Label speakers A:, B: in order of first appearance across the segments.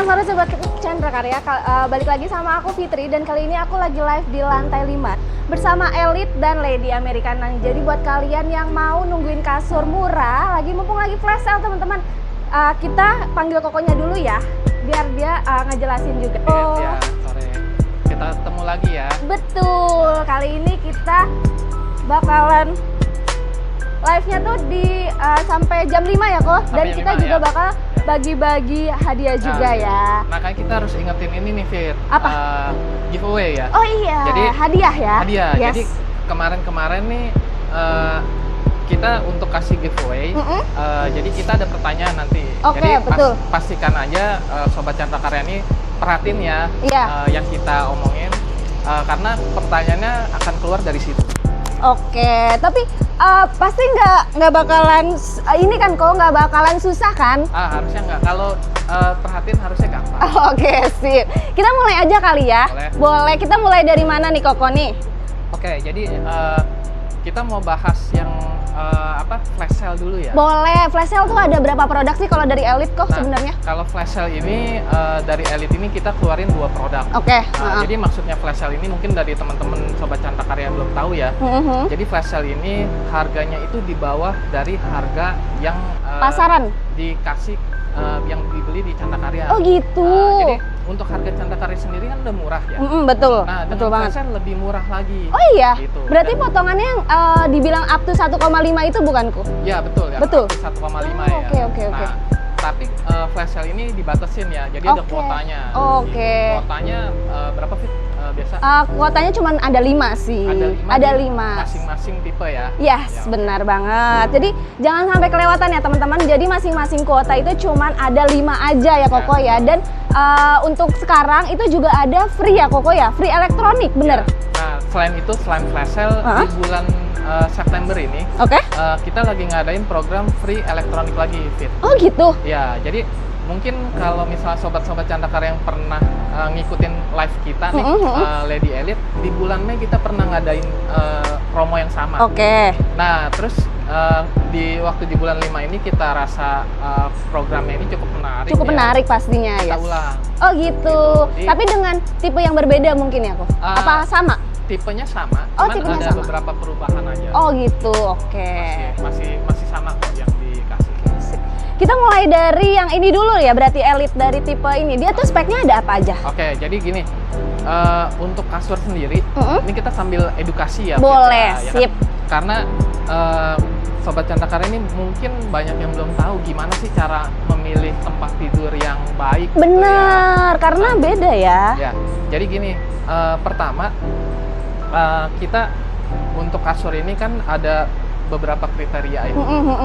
A: Selamat sore Sobat Chandra Karya, balik lagi sama aku Fitri dan kali ini aku lagi live di lantai 5 bersama Elite dan Lady American. Jadi buat kalian yang mau nungguin kasur murah, mumpung lagi flash sale teman-teman, kita panggil kokonya dulu ya, biar dia ngejelasin juga.
B: Ya, sore. Kita ketemu lagi ya.
A: Betul, kali ini kita bakalan live-nya tuh di sampai jam 5 ya kok, dan kita juga bakal bagi-bagi hadiah juga ya.
B: Makanya kita harus ingetin ini nih Fir.
A: Apa?
B: Giveaway ya.
A: Oh iya,
B: jadi
A: hadiah ya.
B: Hadiah.
A: Yes.
B: Jadi kemarin nih kita untuk kasih giveaway. Jadi kita ada pertanyaan nanti.
A: Oke,
B: jadi
A: betul.
B: Pastikan aja Sobat Chandra Karya ini perhatiin ya yang kita omongin, karena pertanyaannya akan keluar dari situ.
A: Oke, tapi pasti nggak bakalan ini kan kok nggak bakalan susah kan?
B: Harusnya nggak. Kalau perhatiin harusnya gampang.
A: Oke, sip. Kita mulai aja kali ya. Boleh. Kita mulai dari mana nih Koko nih?
B: Oke, jadi kita mau bahas yang flash sale dulu ya.
A: Boleh. Flash sale tuh ada berapa produk sih kalau dari Elite kok sebenarnya?
B: Kalau flash sale ini dari Elite ini kita keluarin 2 produk.
A: Oke.
B: Jadi maksudnya flash sale ini mungkin dari teman-teman Sobat Chandra Karya yang belum tahu ya. Jadi flash sale ini harganya itu di bawah dari harga yang
A: pasaran
B: dikasih yang dibeli di Chandra Karya.
A: Oh gitu.
B: Jadi untuk harga Chandra Karya sendiri kan udah murah ya.
A: Betul.
B: Nah,
A: betul
B: dengan
A: banget.
B: flash sale lebih murah lagi.
A: Oh iya.
B: Gitu.
A: Berarti potongannya yang dibilang up to 1,5 itu bukanku?
B: Ya betul ya.
A: Betul.
B: 1,5 ya.
A: Oke.
B: Nah, tapi flash sale ini dibatasin ya. Jadi ada kuotanya.
A: Oke.
B: Kuotanya berapa Fit? Biasa?
A: Kuotanya cuma ada 5 sih.
B: Ada 5.
A: 5.
B: Masing-masing tipe ya.
A: Yes, benar banget. Jadi jangan sampai kelewatan ya teman-teman. Jadi masing-masing kuota itu cuma ada 5 aja ya Koko ya. Dan untuk sekarang itu juga ada free ya Koko ya. Free elektronik, bener?
B: Nah, selain itu, selain flash sale di bulan September ini, kita lagi ngadain program free elektronik lagi, Fit.
A: Oh gitu?
B: Ya, jadi mungkin kalau misalnya sobat-sobat Chandra Karya yang pernah ngikutin live kita nih, Lady Elite, di bulan Mei kita pernah ngadain promo yang sama.
A: Oke.
B: Nah, terus di bulan 5 ini kita rasa programnya ini cukup menarik.
A: Cukup menarik pastinya ya.
B: Kita ulang.
A: Oh gitu. Tapi dengan tipe yang berbeda mungkin ya kok? Apa sama?
B: Tipenya sama, cuman ada beberapa perubahan aja.
A: Oh gitu, oke.
B: Masih sama kok yang dikasih.
A: Kita mulai dari yang ini dulu ya, berarti Elite dari tipe ini. Dia tuh speknya ada apa aja?
B: Oke, jadi gini, untuk kasur sendiri, ini kita sambil edukasi ya.
A: Boleh,
B: sip. Karena Sobat Chandra Karya ini mungkin banyak yang belum tahu gimana sih cara memilih tempat tidur yang baik.
A: Benar, gitu ya. Karena beda ya.
B: Ya, jadi gini, pertama kita untuk kasur ini kan ada beberapa kriteria ya.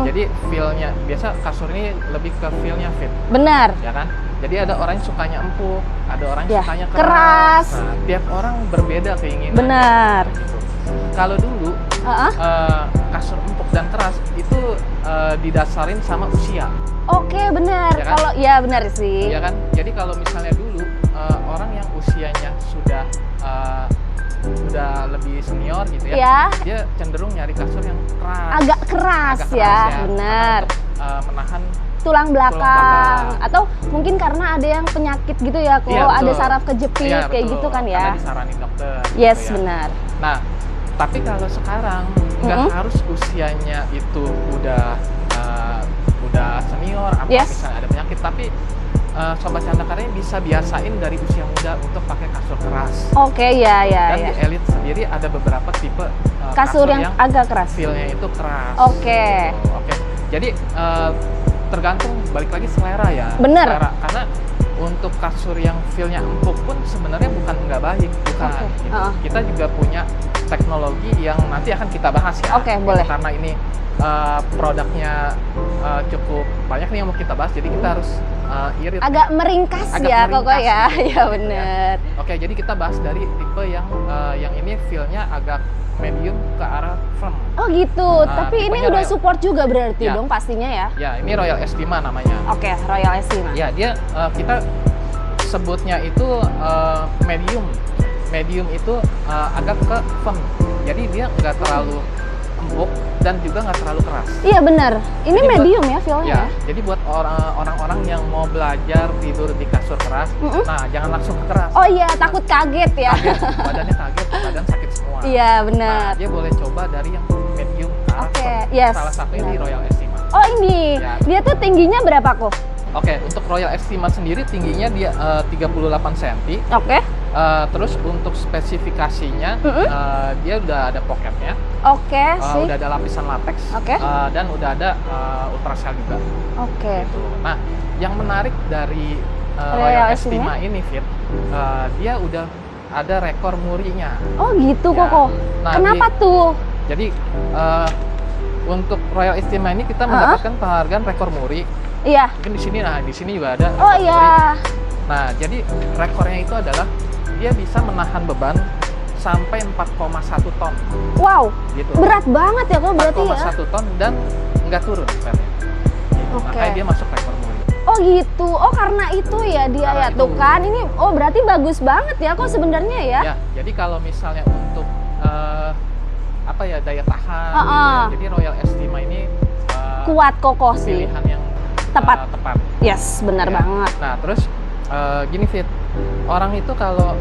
B: Jadi feel-nya, biasa kasur ini lebih ke feel-nya fit.
A: Benar.
B: Ya kan? Jadi ada orang yang sukanya empuk, ada orang yang sukanya
A: keras.
B: Nah, tiap orang berbeda keinginan.
A: Benar.
B: Gitu. Kalau dulu kasur empuk dan keras itu didasarin sama usia.
A: Oke, benar.
B: Ya kan?
A: Kalau ya benar sih.
B: Ya kan? Jadi kalau misalnya dulu orang yang usianya sudah lebih senior gitu ya, dia cenderung nyari kasur yang keras. Agak keras ya. Benar. Untuk menahan
A: tulang belakang. Atau mungkin karena ada yang penyakit gitu ya, kalau ada saraf kejepit kayak gitu kan ya.
B: Karena disaranin dokter.
A: Yes,
B: gitu ya.
A: benar.
B: Nah, tapi kalau sekarang nggak harus usianya itu udah senior, apa misalnya ada penyakit, tapi Sobat Chandra Karya bisa biasain dari usia muda untuk pakai kasur keras.
A: Oke, ya.
B: Dan di Elite sendiri ada beberapa tipe
A: kasur yang agak keras.
B: Feel-nya itu keras.
A: Oke.
B: Jadi tergantung, balik lagi selera ya.
A: Bener.
B: Selera. Karena untuk kasur yang feel-nya empuk pun sebenarnya bukan nggak baik, bukan. Gitu. Kita juga punya teknologi yang nanti akan kita bahas ya.
A: Oke, boleh.
B: Karena ini produknya cukup banyak nih yang mau kita bahas, jadi kita harus irit.
A: Agak meringkas ya Koko ya. Ya bener.
B: Oke, jadi kita bahas dari tipe yang ini feel-nya agak medium ke arah firm. Oh
A: gitu, tapi ini udah support juga berarti dong pastinya ya?
B: Ya, ini Royal S5 namanya.
A: Oke, Royal S5.
B: Ya, dia kita sebutnya itu medium. Medium itu agak ke firm. Jadi dia nggak terlalu empuk, dan juga nggak terlalu keras.
A: Iya benar. Ini
B: Jadi
A: medium ya feel-nya.
B: Ya, jadi buat orang-orang yang mau belajar tidur di kasur keras, nah jangan langsung ke keras.
A: Oh iya, takut kaget ya.
B: Kaget, badannya kaget, badan sakit semua.
A: Iya
B: Nah,
A: benar.
B: dia boleh coba dari yang medium ke atas.
A: Oke, yes.
B: Salah satunya di
A: Benar.
B: Royal Estima.
A: Oh ini,
B: Ya.
A: dia tuh tingginya berapa kok?
B: Oke, untuk Royal Estima sendiri tingginya dia 38 cm.
A: Oke.
B: Terus untuk spesifikasinya dia udah ada pocketnya,
A: Oke sih.
B: udah ada lapisan latex,
A: Oke.
B: dan udah ada ultracell juga.
A: Oke.
B: Gitu. Nah, yang menarik dari
A: Royal
B: Royal Estima ini, Fit, dia udah ada rekor murinya.
A: Oh gitu
B: Ya.
A: kok.
B: Nah,
A: Kenapa tuh?
B: Jadi untuk Royal Estima ini kita mendapatkan penghargaan rekor muri.
A: Iya.
B: Mungkin di sini juga ada.
A: Oh
B: rekor muri.
A: iya.
B: Nah, jadi rekornya itu adalah dia bisa menahan beban sampai 4,1 ton.
A: Wow.
B: Gitu.
A: Berat banget ya kok berarti ya.
B: 4,1 ton dan nggak turun beratnya. Gitu.
A: Oke.
B: Makanya dia masuk rekor muri.
A: Oh gitu. Oh karena itu ya dia
B: Karena
A: ya
B: itu.
A: tuh kan. Ini oh berarti bagus banget ya kok sebenarnya ya.
B: Ya, jadi kalau misalnya untuk apa ya daya tahan, jadi Royal Estima ini
A: Kuat kokoh sih.
B: pilihan yang
A: Tepat.
B: tepat.
A: Yes, benar
B: Ya.
A: banget.
B: Nah, terus gini Fit, orang itu kalau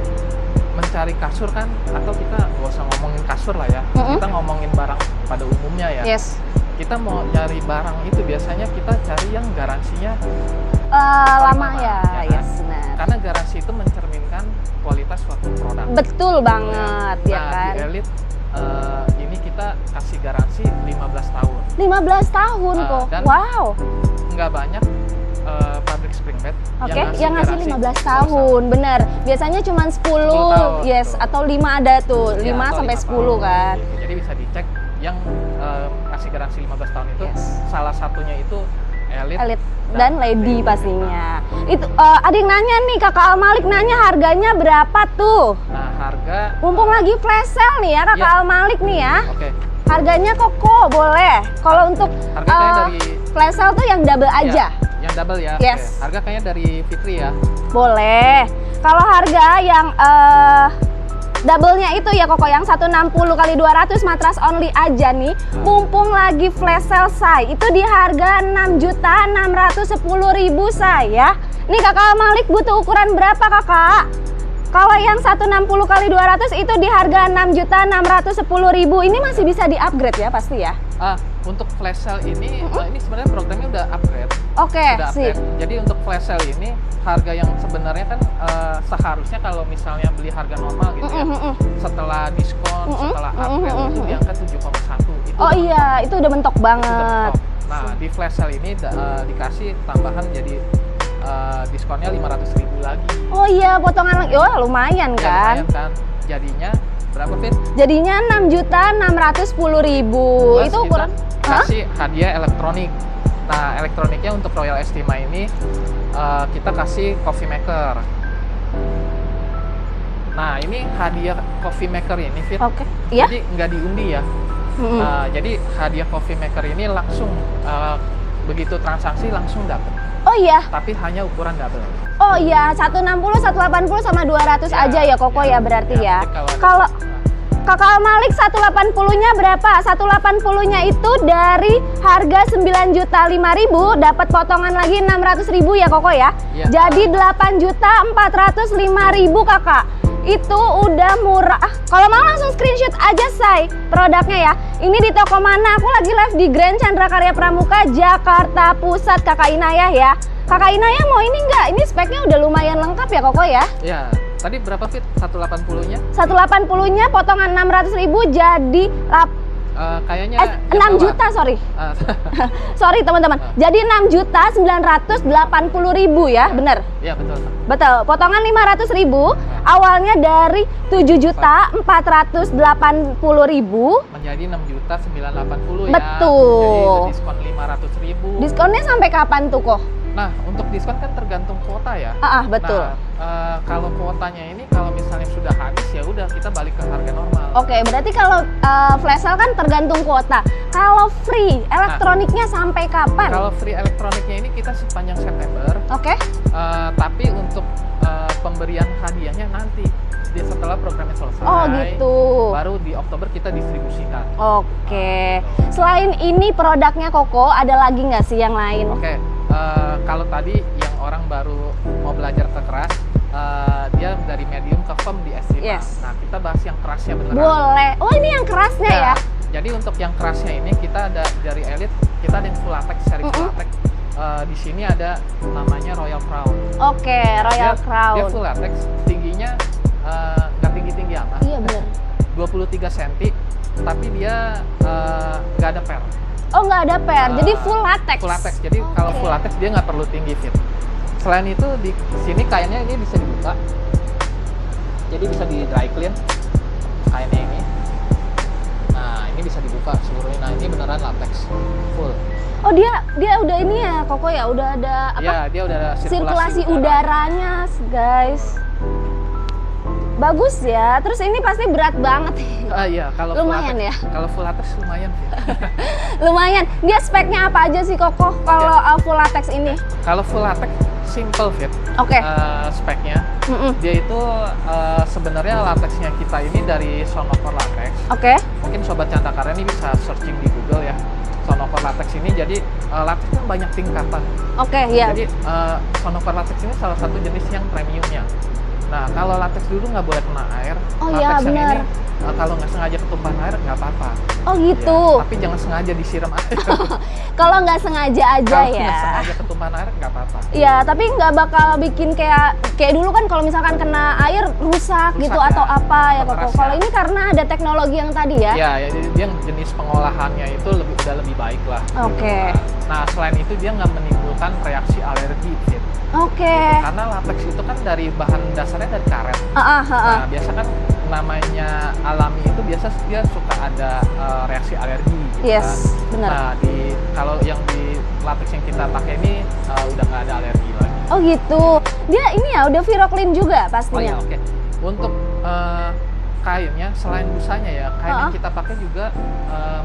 B: mencari kasur kan, atau kita nggak usah ngomongin kasur lah ya, kita ngomongin barang pada umumnya ya.
A: Yes.
B: Kita mau nyari barang itu biasanya kita cari yang garansinya
A: Lama
B: lama,
A: ya.
B: ya kan?
A: Yes, benar.
B: karena garansi itu mencerminkan kualitas suatu produk.
A: Betul banget ya
B: Nah,
A: kan.
B: di Elite ini kita kasih garansi 15 tahun.
A: 15 tahun kok.
B: dan
A: Wow.
B: Nggak banyak pabrik spring bed
A: Oke, yang ngasih
B: garansi
A: 15
B: besar.
A: tahun, bener. Biasanya cuma 10,
B: 10 tahun,
A: yes,
B: betul.
A: atau 5 ada tuh,
B: Ya,
A: 5
B: atau
A: sampai
B: 5
A: 10
B: tahun,
A: kan.
B: gitu. Jadi bisa dicek yang kasih garansi 15 tahun itu,
A: Yes.
B: salah satunya itu Elite,
A: Elite dan Lady pastinya. Itu ada yang nanya nih, Kakak Almalik nanya harganya berapa tuh?
B: Nah, harga
A: Mumpung lagi flash sale nih ya, Kakak
B: Ya.
A: Almalik nih ya.
B: oke.
A: Harganya kok boleh. Kalau untuk
B: Harganya dari
A: flash sale tuh yang double aja.
B: yang double ya.
A: Yes.
B: Oke. Harga kayaknya dari Fitri ya.
A: Boleh. Kalau harga yang double-nya itu ya Koko yang 160 kali 200 matras only aja nih. Mumpung lagi flash sale say. Itu di harga 6.610.000 say ya. Nih Kakak Malik butuh ukuran berapa Kakak? Kalau yang 160 kali 200 itu di harga 6.610.000. Ini masih bisa di-upgrade ya pasti ya.
B: Untuk flash sale ini ini sebenarnya programnya udah upgrade.
A: Oke,
B: Udah
A: sip.
B: upgrade. Jadi untuk flash sale ini harga yang sebenarnya kan seharusnya kalau misalnya beli harga normal gitu ya, setelah diskon, setelah upgrade itu diangkat 7,1. Itu
A: Oh
B: udah
A: iya, itu udah mentok
B: mentok, itu udah
A: banget.
B: mentok. Nah, di flash sale ini dikasih tambahan jadi diskonnya 500.000 lagi.
A: Oh iya, potongan lagi. Wah, lumayan
B: Ya,
A: kan?
B: lumayan kan. Jadinya berapa Fit?
A: Jadinya 6.610.000.
B: Plus
A: Itu ukuran
B: kita kasih hadiah elektronik. Nah, elektroniknya untuk Royal Estima ini kita kasih coffee maker. Nah, ini hadiah coffee maker ini Fit.
A: Oke. Iya.
B: Jadi nggak diundi ya. Jadi hadiah coffee maker ini langsung begitu transaksi langsung dapat.
A: Oh iya.
B: Tapi hanya ukuran double.
A: Oh iya, 160, 180 sama 200 aja ya Koko ya berarti ya.
B: jadi
A: Kalau Kakak Malik 180-nya berapa? 180-nya itu dari harga 9.005.000 dapat potongan lagi 600.000 ya Koko ya.
B: Iya.
A: Jadi 8.405.000 Kakak. Itu udah murah. Kalau mau langsung screenshot aja say produknya ya. Ini di toko mana? Aku lagi live di Grand Chandra Karya Pramuka Jakarta Pusat Kakak Inayah ya. Kakak Inayah mau ini enggak? Ini speknya udah lumayan lengkap ya Koko ya.
B: Ya, tadi berapa Fit? 180-nya?
A: 180-nya potongan 600.000 jadi
B: Kayaknya
A: 6 juta sorry. Sorry teman-teman. Jadi 6.980.000 ya, bener?
B: Iya, betul.
A: Betul. Potongan 500.000 awalnya dari 7.480.000
B: Menjadi 6.980.000 ya.
A: Betul.
B: Jadi diskon 500.000.
A: Diskonnya sampai kapan tuh kok?
B: Nah, untuk diskon kan tergantung kuota ya.
A: Betul.
B: Nah, kalau kuotanya ini kalau misalnya sudah habis ya udah kita balik ke harga normal.
A: Oke, berarti kalau flash sale kan tergantung kuota. Kalau free elektroniknya sampai kapan?
B: Kalau free elektroniknya ini kita sepanjang September.
A: Oke.
B: Tapi untuk pemberian hadiahnya nanti setelah programnya selesai.
A: Oh gitu.
B: Baru di Oktober kita distribusikan.
A: Oke. Selain ini produknya Koko, ada lagi nggak sih yang lain?
B: Oke. Kalau tadi yang orang baru mau belajar ke keras, dia dari medium ke firm di S5.
A: Yes.
B: Nah, kita bahas yang kerasnya beneran.
A: Boleh. Oh, ini yang kerasnya ya?
B: Jadi untuk yang kerasnya ini kita ada dari Elite, kita ada yang full latex, seri full latex. Di sini ada namanya Royal Crown.
A: Oke, Royal Crown.
B: Dia full latex, tingginya nggak tinggi-tinggi amat.
A: Iya benar. 23
B: cm, tapi dia nggak ada per.
A: Oh, nggak ada per, jadi full latex.
B: Full latex, jadi kalau full latex dia nggak perlu tinggi fit. Selain itu di sini kainnya ini bisa dibuka, jadi bisa di dry clean kainnya ini. Nah ini bisa dibuka seluruhnya. Nah ini beneran latex full.
A: Oh dia udah ini ya Koko ya, udah ada apa?
B: Ya dia udah ada
A: sirkulasi udaranya guys. Bagus ya. Terus ini pasti berat banget.
B: Iya, kalau
A: lumayan
B: full latex,
A: ya.
B: Kalau full latex lumayan sih.
A: Lumayan. Dia speknya apa aja sih Koko kalau full latex ini?
B: Kalau full latex simple fit.
A: Oke.
B: Speknya. Dia itu sebenarnya latexnya kita ini dari Sonocor Latex.
A: Oke.
B: Mungkin sobat Candakara ini bisa searching di Google ya. Sonocor Latex ini jadi latex kan banyak tingkatan.
A: Oke, iya.
B: Jadi Sonocor Latex ini salah satu jenis yang premiumnya. Nah, kalau latex dulu nggak boleh kena air.
A: Oh
B: latex
A: iya,
B: yang
A: benar.
B: ini kalau nggak sengaja ketumpahan air nggak apa-apa.
A: Oh gitu.
B: Ya, tapi jangan sengaja disiram air.
A: Kalau nggak sengaja aja
B: Kalau
A: ya.
B: nggak sengaja ketumpahan air nggak apa-apa.
A: Iya, tapi nggak bakal bikin kayak dulu kan kalau misalkan kena air rusak gitu
B: ya.
A: atau apa ya Koko.
B: Keras
A: Kalau
B: ya.
A: ini karena ada teknologi yang tadi ya.
B: Iya, ya, dia jenis pengolahannya itu udah lebih baik lah.
A: Oke.
B: Nah, selain itu dia nggak menimbulkan reaksi alergi fit.
A: Oke.
B: Karena latex itu kan dari bahan dasarnya dari karet. Nah, biasa kan namanya alami itu biasa dia suka ada reaksi alergi gitu
A: Yes,
B: kan.
A: benar.
B: Nah, kalau yang di latex yang kita pakai ini udah nggak ada alergi lagi.
A: Oh gitu. Dia ini ya udah Viroclean juga
B: Oh
A: pastinya.
B: iya, oke. Untuk kainnya selain busanya ya, kain yang kita pakai juga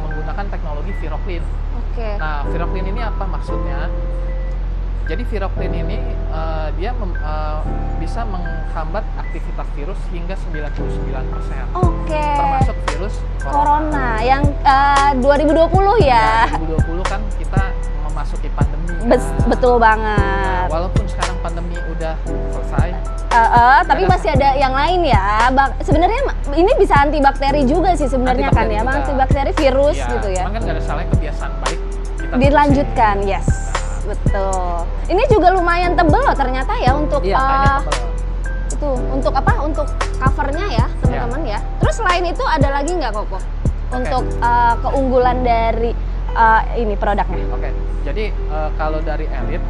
B: menggunakan teknologi Viroclean.
A: Oke.
B: Nah, Viroclean ini apa maksudnya? Jadi Viroclean ini dia bisa menghambat aktivitas virus hingga 99%.
A: Oke.
B: Termasuk virus
A: Corona yang 2020 ya.
B: 2020 kan kita memasuki pandemi.
A: Betul
B: Nah,
A: banget.
B: walaupun sekarang pandemi udah selesai,
A: tapi masih ada yang lain ya. Sebenarnya ini bisa antibakteri juga sih sebenarnya kan ya, antibakteri virus gitu ya.
B: Cuman kan nggak ada salahnya kebiasaan baik kita
A: dilanjutkan, yes. Betul. Ini juga lumayan tebel loh ternyata ya untuk
B: kayaknya tebel.
A: itu untuk apa? Untuk covernya ya teman-teman ya. Terus selain itu ada lagi nggak Koko? Untuk keunggulan dari ini produknya?
B: Oke. Jadi kalau dari Elite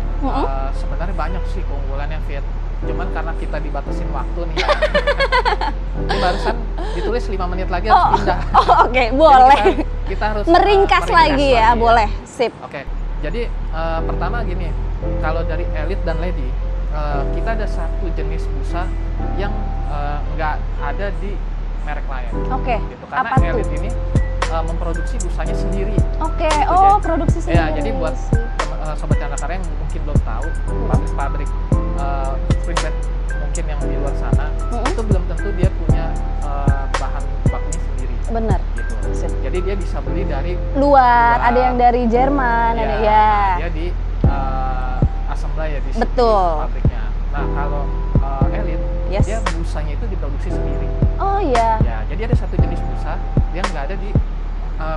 B: sebenarnya banyak sih keunggulannya Fit. Cuman karena kita dibatasin waktu nih. Ini barusan ditulis 5 menit lagi harus pindah.
A: Oke, boleh.
B: Jadi kita harus
A: meringkas lagi ya, boleh. Sip.
B: Oke. Jadi pertama gini, kalau dari Elite dan Lady, kita ada satu jenis busa yang nggak ada di merek lain.
A: Oke.
B: Gitu. Karena
A: Apa
B: Elite
A: tuh?
B: ini memproduksi busanya sendiri.
A: Oke.
B: Gitu,
A: Oh, produksi sendiri.
B: Ya, jadi buat sobat Candakara yang mungkin belum tahu, pabrik-pabrik spring bed mungkin yang di luar sana itu belum tentu dia punya bahan bakunya sendiri.
A: Benar.
B: Gitu. Jadi dia bisa beli dari
A: luar, ada yang dari Jerman, ada ya.
B: Dia di assembly ya di
A: Betul.
B: pabriknya. Nah, kalau Elite dia busanya itu diproduksi sendiri.
A: Oh iya.
B: Ya, jadi ada satu jenis busa yang nggak ada di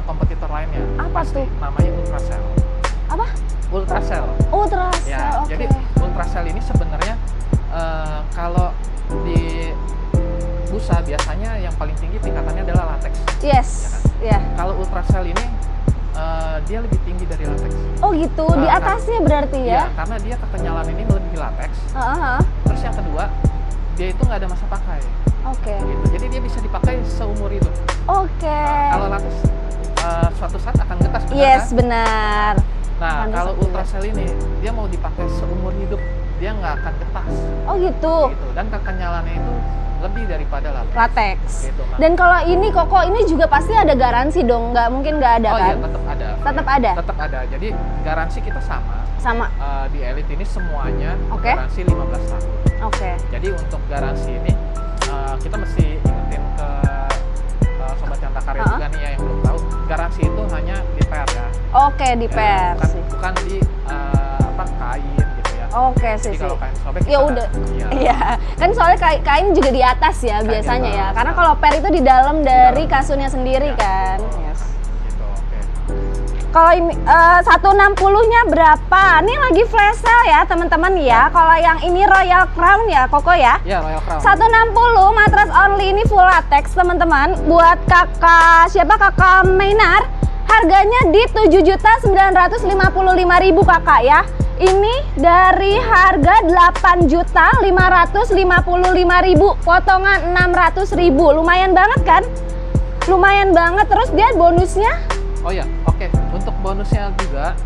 B: kompetitor lainnya.
A: Apa tuh?
B: Namanya Ultracell.
A: Apa?
B: Ultracell.
A: Ultracell.
B: Ya,
A: Oke.
B: jadi Ultracell ini sebenarnya kalau di busa biasanya yang paling tinggi tingkatannya adalah latex.
A: Yes.
B: Ya kan? Kalau Ultracell ini dia lebih tinggi dari latex.
A: Oh gitu, di atasnya berarti ya?
B: Iya, karena dia kekenyalan ini melebihi latex. Terus yang kedua, dia itu nggak ada masa pakai.
A: Oke.
B: Gitu. Jadi dia bisa dipakai seumur hidup.
A: Oke.
B: Kalau latex suatu saat akan getas, benar
A: yes,
B: kan?
A: benar.
B: Nah, kalau Ultracell ini dia mau dipakai seumur hidup, dia nggak akan getas.
A: Oh gitu.
B: Dan kekenyalannya itu lebih daripada
A: latex.
B: Gitu,
A: dan kalau ini Koko ini juga pasti ada garansi dong, nggak mungkin nggak ada kan?
B: Oh iya, tetap ada.
A: Tetap ada.
B: Tetap ada. Jadi garansi kita sama.
A: Sama.
B: Di Elite ini semuanya garansi 15 tahun.
A: Oke.
B: Jadi untuk garansi ini kita mesti ingetin ke Sobat Canda Karya juga nih ya yang belum tahu, garansi itu hanya di per ya.
A: Oke, di per
B: bukan,
A: sih.
B: bukan di kain gitu ya.
A: Oke
B: Jadi
A: sih.
B: kalau kain sobek
A: Ya udah. Iya. Kan soalnya kain juga di atas ya
B: Kain
A: biasanya
B: di
A: ya.
B: atas,
A: Karena
B: ya.
A: kalau per itu di dalam dari kasurnya sendiri
B: Ya,
A: kan.
B: betul.
A: Yes.
B: Gitu, oke.
A: Kalau ini 160-nya berapa? Ini lagi flash sale ya teman-teman ya. Kalau yang ini Royal Crown ya, Koko ya.
B: Ya, Royal Crown.
A: 160 matras only ini full latex teman-teman. Buat kakak Mainar, harganya di 7.955.000 kakak ya. Ini dari harga 8.555.000, potongan 600.000. Lumayan banget kan? Lumayan banget. Terus dia bonusnya?
B: Oh ya, oke. Untuk bonusnya juga,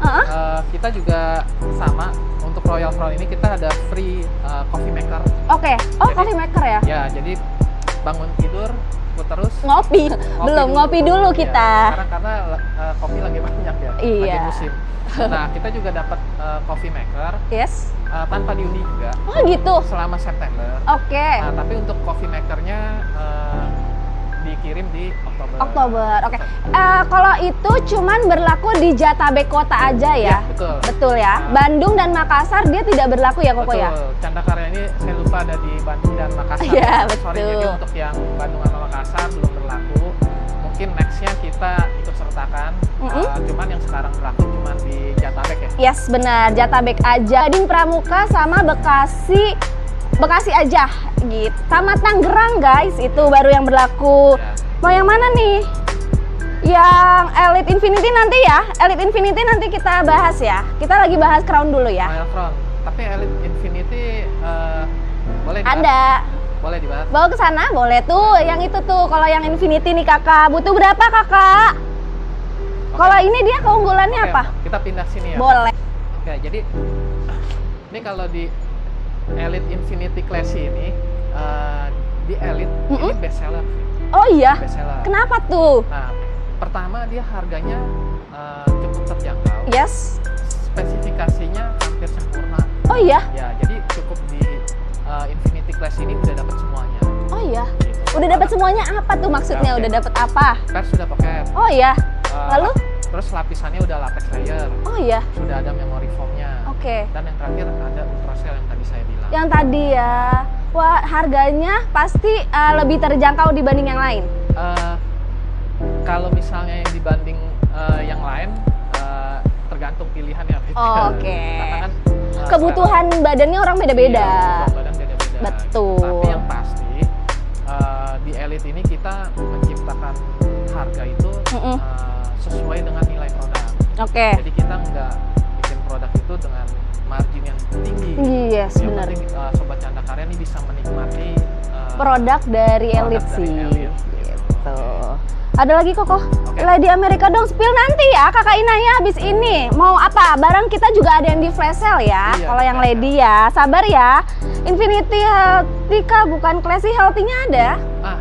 B: kita juga sama. Untuk Royal Crown ini kita ada free coffee maker.
A: Oke. Oh,
B: Jadi-
A: coffee maker ya?
B: Ya, jadi bangun tidur, terus
A: Ngopi. Belum ngopi dulu
B: Ya,
A: kita.
B: sekarang karena kopi lagi banyak ya,
A: Iya.
B: lagi musim. Nah, kita juga dapat coffee maker
A: Yes.
B: tanpa diundi juga
A: Oh, gitu.
B: selama September.
A: Oke.
B: Nah, tapi untuk coffee makernya dikirim di Oktober.
A: Oktober. Oke. Kalau itu cuman berlaku di Jatabek kota aja ya?
B: Ya, betul.
A: Betul ya. Bandung dan Makassar dia tidak berlaku ya, Koko ya?
B: Betul. Canda Karya ini saya lupa ada di Bandung dan Makassar.
A: Iya,
B: Sorry,
A: betul.
B: jadi untuk yang Bandung sama Makassar belum berlaku. Mungkin nextnya kita ikut sertakan. Cuman yang sekarang berlaku cuma di Jatabek ya.
A: Yes, benar. Jatabek aja. Gading Pramuka sama Bekasi aja gitu. Sama Tangerang guys, itu baru yang berlaku.
B: Ya.
A: Mau yang mana nih? Yang Elite Infinity nanti ya. Elite Infinity nanti kita bahas ya. Kita lagi bahas Crown dulu ya.
B: Royal Crown. Tapi Elite Infinity boleh dibahas?
A: Ada.
B: Boleh dibahas.
A: Bawa ke sana boleh tuh. Yang itu tuh kalau yang Infinity nih kakak. Butuh berapa kakak?
B: Oke.
A: Kalau ini dia keunggulannya
B: Oke,
A: apa?
B: kita pindah sini ya.
A: Boleh.
B: Oke, jadi ini kalau di Elite Infinity Classy ini di Elite ini best seller.
A: Oh iya.
B: Best seller.
A: Kenapa tuh?
B: Nah, pertama dia harganya cukup terjangkau.
A: Yes.
B: Spesifikasinya hampir sempurna.
A: Oh iya.
B: Ya, jadi cukup di Infinity Class ini udah dapat semuanya.
A: Oh iya.
B: Gitu.
A: Udah dapat semuanya apa tuh maksudnya?
B: Oke.
A: Udah dapat apa?
B: Pers sudah pakai.
A: Oh iya. Lalu?
B: Terus lapisannya udah latex layer.
A: Oh iya.
B: Sudah ada memory foamnya.
A: Oke.
B: Dan yang terakhir ada ultracell yang tadi saya bilang.
A: Yang tadi ya. Wah, harganya pasti lebih terjangkau dibanding yang lain.
B: Kalau misalnya yang dibanding yang lain, tergantung pilihan ya.
A: Oke.
B: Karena kan
A: Kebutuhan badannya orang beda-beda.
B: iya, badan beda-beda.
A: Betul.
B: Tapi yang pasti di Elite ini kita menciptakan harga itu sesuai dengan nilai produk.
A: Oke.
B: Jadi kita nggak bikin produk itu dengan margin yang tinggi.
A: Yes,
B: Yang
A: benar.
B: penting Sobat Canda Karya ini bisa menikmati
A: Produk dari
B: produk
A: Elite
B: dari
A: sih.
B: Elite.
A: Gitu. Ada lagi Koko?
B: Oke.
A: Lady America dong, spill nanti ya Kakak Inaya habis ini. Mau apa? Barang kita juga ada yang di flash sale ya.
B: Iya,
A: Kalau yang
B: flash
A: Lady ya, sabar ya. Infinity Healthy kah? Bukan Classy Healthy-nya ada?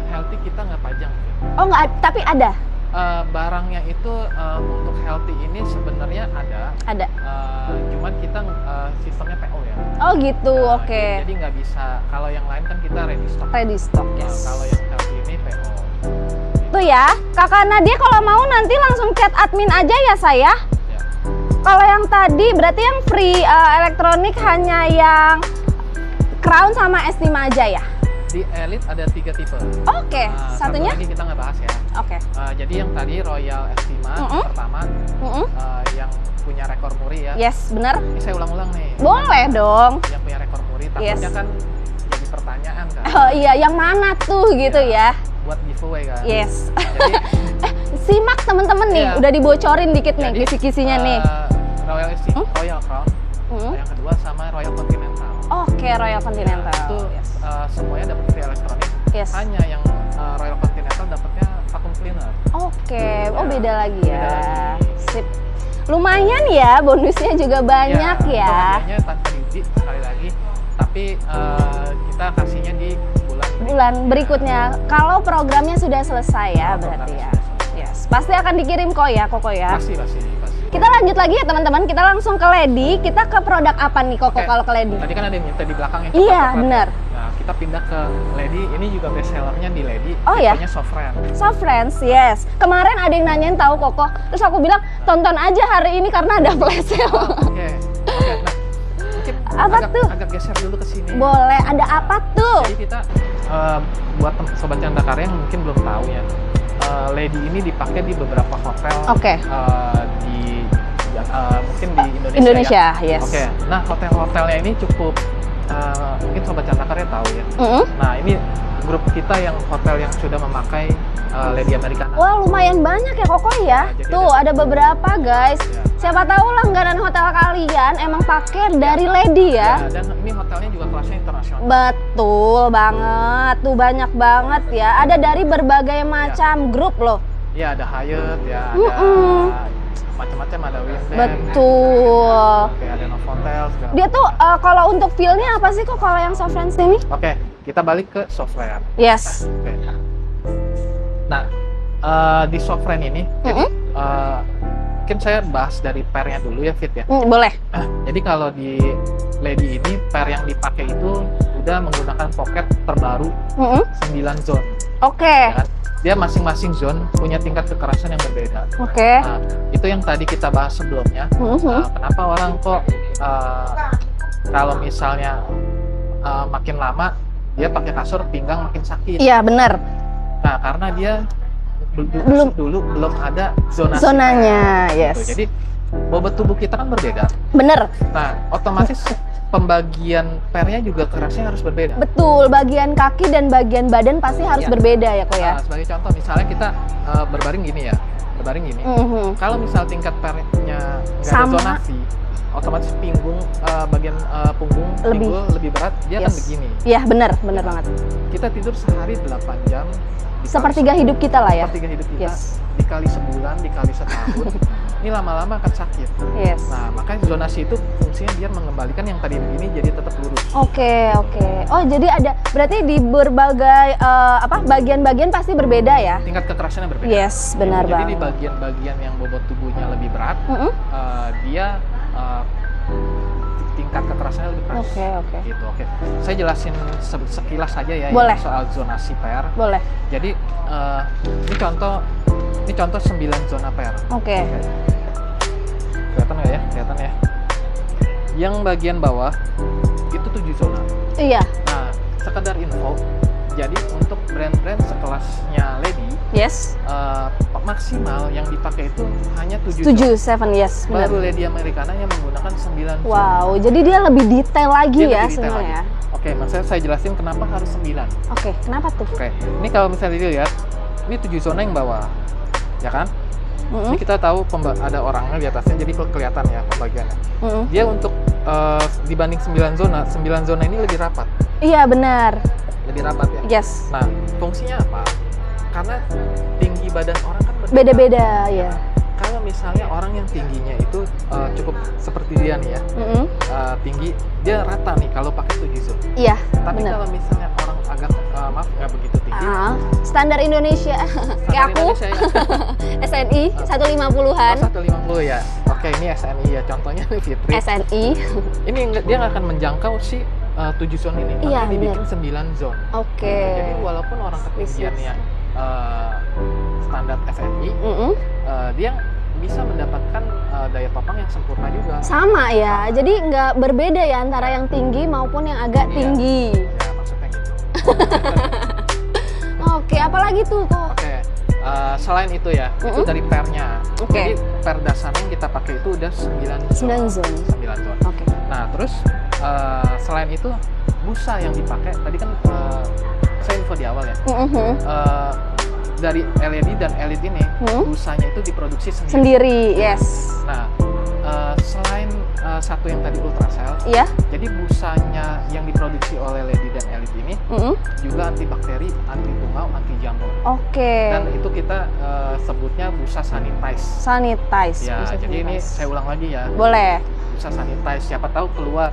B: Healthy kita nggak pajang.
A: Oh nggak, tapi ada.
B: Barangnya itu untuk healthy ini sebenarnya ada.
A: Ada.
B: Cuman kita sistemnya PO ya.
A: Oh gitu,
B: Nah,
A: oke.
B: Jadi nggak bisa. Kalau yang lain kan kita ready stock.
A: Ready stock,
B: Nah,
A: yes.
B: kalau yang healthy ini PO.
A: Tuh ya, Kakak Nadia kalau mau nanti langsung chat admin aja ya saya.
B: Ya.
A: Kalau yang tadi berarti yang free elektronik hanya yang Crown sama S5 aja ya?
B: Di Elite ada 3 tipe.
A: Oke, satunya?
B: Satu lagi kita nggak bahas ya.
A: Oke.
B: Jadi yang tadi Royal S5 pertama yang punya rekor muri ya.
A: Yes, benar.
B: Ini saya ulang-ulang nih.
A: Boleh dong.
B: Yang punya rekor muri takutnya
A: Yes.
B: kan jadi pertanyaan kan.
A: Oh iya, yang mana tuh gitu ya?
B: Buat giveaway kan.
A: Yes.
B: Jadi
A: Simak temen-temen nih,
B: Iya.
A: udah dibocorin dikit nih
B: jadi,
A: kisi-kisinya nih.
B: Royal S5, Royal Crown, yang kedua sama Royal Continental.
A: Oke, Royal Continental.
B: Itu
A: Yes.
B: semuanya dapat free elektronik.
A: Yes.
B: Hanya yang Royal Continental dapatnya vacuum cleaner.
A: Oke, oh
B: Ya,
A: beda lagi ya.
B: beda lagi.
A: Sip. Lumayan ya, bonusnya juga banyak
B: Itu
A: ya.
B: hadiahnya tanpa diuji sekali lagi. Tapi kita kasihnya di
A: Bulan berikutnya. Kalau programnya sudah selesai ya
B: Kalau
A: berarti ya.
B: programnya sudah selesai.
A: Yes, pasti akan dikirim kok ya, Koko ya.
B: Pasti.
A: Kita lanjut lagi ya teman-teman. Kita langsung ke Lady. Kita ke produk apa nih Koko
B: Oke.
A: kalau ke Lady?
B: Tadi kan ada yang minta di belakang yang
A: Iya,
B: coklat-coklat.
A: benar.
B: Nah, kita pindah ke Lady. Ini juga best sellernya di Lady.
A: Oh ya?
B: Tipenya soft friend.
A: Soft Friends, yes. Kemarin ada yang nanyain tahu Koko. Terus aku bilang tonton aja hari ini karena ada flash sale.
B: Oke. Nah, mungkin
A: Apa tuh?
B: agak geser dulu ke sini.
A: Boleh. Ada apa tuh?
B: Jadi kita buat sobat Canda Karya yang mungkin belum tahu ya. Lady ini dipakai di beberapa hotel.
A: Oke.
B: Mungkin di Indonesia.
A: Indonesia,
B: ya.
A: yes.
B: Oke. Nah, hotel-hotelnya ini cukup mungkin sobat Canda Karya tahu ya. Nah, ini grup kita yang hotel yang sudah memakai Lady Americana.
A: Wah, lumayan banyak ya Koko ya.
B: Jadi
A: Tuh, ada beberapa guys.
B: Ya.
A: Siapa tahu langganan hotel kalian emang pakai dari Lady ya.
B: Ya, dan ini hotelnya juga kelasnya internasional.
A: Betul banget. Tuh banyak banget ya. Ada dari berbagai macam grup loh.
B: Ya, ada Hyatt, ya, ada macam-macam, ada Wyndham.
A: Betul.
B: Oke, ada Novotel segala.
A: Dia tuh kalau untuk feel-nya apa sih kok kalau yang Soft Friends ini?
B: Oke, kita balik ke software.
A: Yes.
B: Oke. Nah, di software ini, jadi, mungkin saya bahas dari pairnya dulu ya, Fit ya.
A: Boleh.
B: Jadi kalau di Lady ini, pair yang dipakai itu udah menggunakan pocket terbaru 9 zone.
A: Oke.
B: Ya kan? Dia masing-masing zone punya tingkat kekerasan yang berbeda.
A: Oke.
B: Nah, itu yang tadi kita bahas sebelumnya. Kenapa orang kok kalau misalnya makin lama dia pakai kasur pinggang makin sakit?
A: Iya benar.
B: Nah, karena dia belum ada
A: zonanya, yes.
B: gitu. Jadi bobot tubuh kita kan berbeda.
A: Bener.
B: Nah, otomatis pembagian pairnya juga kerasnya harus berbeda.
A: Betul, bagian kaki dan bagian badan pasti harus berbeda ya kok ya.
B: Sebagai contoh, misalnya kita berbaring gini ya, Kalau misal tingkat pairnya nggak ada zonasi, otomatis bagian punggung lebih berat, dia akan begini.
A: Iya benar banget.
B: Kita tidur sehari 8 jam.
A: Sepertiga hidup kita lah ya.
B: Sepertiga hidup kita, dikali sebulan, dikali setahun, ini lama-lama akan sakit.
A: Yes.
B: Nah, makanya zonasi itu fungsinya biar mengembalikan yang tadi begini jadi tetap lurus.
A: Oke. Oh, jadi ada, berarti di berbagai bagian-bagian pasti berbeda ya?
B: Tingkat kekerasannya berbeda.
A: Yes, benar banget.
B: Jadi di bagian-bagian yang bobot tubuhnya lebih berat, dia tingkat kekerasannya lebih keras.
A: Oke.
B: Gitu, oke. Saya jelasin sekilas saja ya
A: Boleh.
B: soal zonasi pair.
A: Boleh.
B: Jadi ini contoh 9 zona pair.
A: Oke.
B: Kelihatan nggak ya? Kelihatan ya. Yang bagian bawah itu 7 zona.
A: Iya.
B: Nah, sekedar info. Jadi untuk brand-brand sekelasnya Lady,
A: yes.
B: Maksimal yang dipakai itu hanya 7
A: 7, yes. Benar.
B: Baru Lady Americana yang menggunakan 9 zona.
A: Wow, jadi dia lebih detail lagi ya sebenarnya.
B: Oke, maksudnya saya jelasin kenapa harus 9.
A: Oke, kenapa tuh?
B: Oke, ini kalau misalnya dilihat, ini 7 zona yang bawah, ya kan? Ini kita tahu ada orangnya di atasnya, jadi kelihatan ya pembagiannya. Dia untuk dibanding 9 zona ini lebih rapat.
A: Iya, benar.
B: Lebih rapat ya?
A: Yes.
B: Nah, fungsinya apa? Karena tinggi badan orang kan
A: beda-beda ya.
B: Kalau misalnya orang yang tingginya itu cukup seperti dia nih ya, tinggi, dia rata nih kalau pakai 7 zone.
A: Iya,
B: Tapi kalau misalnya orang agak nggak begitu tinggi,
A: standar Indonesia, kayak aku,
B: Indonesia, ya.
A: SNI 150-an.
B: 150 ya. Oke, ini SNI ya, contohnya nih Fitri.
A: SNI.
B: Ini dia nggak akan menjangkau si 7 zone ini,
A: Iya,
B: tapi dibikin 9 zone.
A: Oke.
B: Jadi walaupun orang ketinggiannya standar SNI, dia bisa mendapatkan daya topang yang sempurna juga.
A: Sama ya, jadi nggak berbeda ya antara yang tinggi maupun yang agak tinggi.
B: Ya, maksudnya gitu.
A: Oke, apalagi tuh kok?
B: Oke, selain itu ya, itu dari pairnya.
A: Oke.
B: Jadi pair dasarnya yang kita pakai itu udah 9 zone. 9 zone.
A: Oke.
B: Nah, terus selain itu busa yang dipakai, tadi kan saya info di awal ya. Dari LED dan Elite ini, busanya itu diproduksi sendiri.
A: Yes.
B: Nah, selain satu yang tadi Ultracell, jadi busanya yang diproduksi oleh Lady dan Elite ini juga antibakteri, anti tungau, anti jamur.
A: Oke.
B: Dan itu kita sebutnya busa sanitize.
A: Sanitize.
B: Ya,
A: busa
B: jadi
A: sanitize.
B: ini saya ulang lagi ya.
A: Boleh.
B: bisa sanitize, siapa tahu keluar.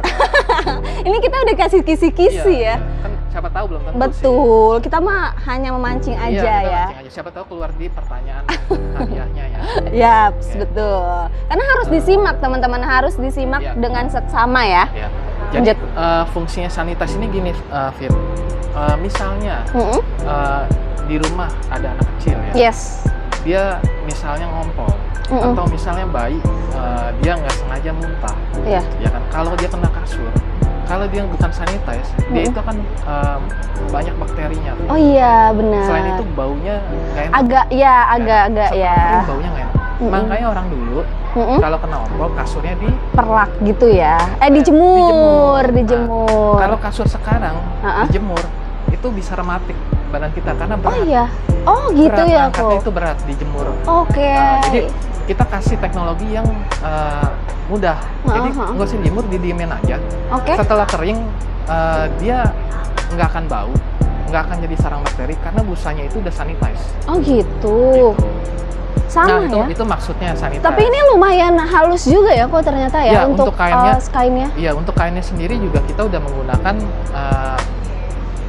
A: Ini kita udah kasih kisi-kisi ya.
B: Kan siapa tahu belum tentu sih.
A: Betul, kita mah hanya memancing aja
B: Iya, kita
A: ya.
B: mancing aja. Siapa tahu keluar di pertanyaan hadiahnya ya.
A: Yaps,
B: Oke.
A: betul. Karena harus disimak teman-teman, harus disimak
B: Iya.
A: dengan seksama ya.
B: Ya. Jadi
A: Lanjut.
B: fungsinya sanitize ini gini, Fit. Misalnya
A: Mm-mm.
B: di rumah ada anak kecil ya.
A: Yes.
B: Dia misalnya ngompol
A: Mm-mm.
B: atau misalnya bayi dia nggak sengaja muntah,
A: Iya.
B: ya kan? Kalau dia kena kasur, kalau dia bukan sanitize, dia itu akan banyak bakterinya.
A: Oh iya, benar.
B: Selain itu baunya nggak enak.
A: agak
B: Setelah
A: ya.
B: kering baunya nggak enak.
A: Mm-mm.
B: Makanya orang dulu
A: Mm-mm.
B: kalau kena ompol kasurnya
A: Perlak gitu ya. Dijemur.
B: Kalau kasur sekarang
A: Ha-ha.
B: dijemur itu bisa rematik badan kita karena
A: Oh
B: berat.
A: iya. Oh gitu
B: Berat,
A: ya
B: angkatnya
A: kok.
B: itu berat dijemur.
A: Oke.
B: Jadi kita kasih teknologi yang mudah. Jadi
A: Ha-ha.
B: nggak usah dijemur, didiemin aja.
A: Oke.
B: Setelah kering dia nggak akan bau, nggak akan jadi sarang bakteri karena busanya itu udah sanitize.
A: Oh gitu.
B: Gitu.
A: Sama
B: Nah,
A: ya.
B: itu maksudnya sanitize.
A: Tapi ini lumayan halus juga ya kok ternyata ya,
B: Ya, untuk kainnya.
A: kainnya.
B: Iya, untuk kainnya sendiri juga kita udah menggunakan